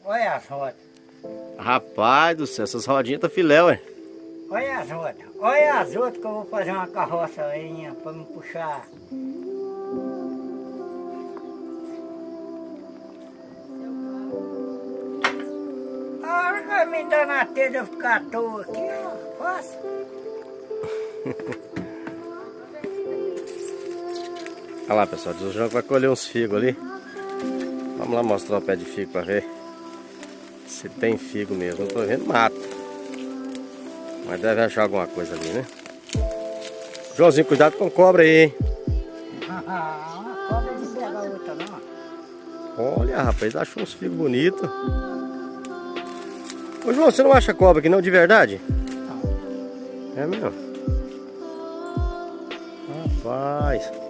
Olha as rodas. Rapaz do céu, essas rodinhas tá filé, ué. Olha as rodas. Olha as outras que eu vou fazer uma carroça aí pra me puxar. A hora que me dá na telha eu ficar à toa aqui, ó. Faço. Olha lá, pessoal, o João vai colher uns figos ali. Vamos lá mostrar o pé de figo pra ver se tem figo mesmo. Eu tô vendo mato, mas deve achar alguma coisa ali, né? Joãozinho, cuidado com cobra aí, hein? Uma cobra não pega a outra não. Olha, rapaz, achou uns figos bonitos. Ô João, você não acha cobra aqui não, de verdade? Não. É mesmo? Rapaz.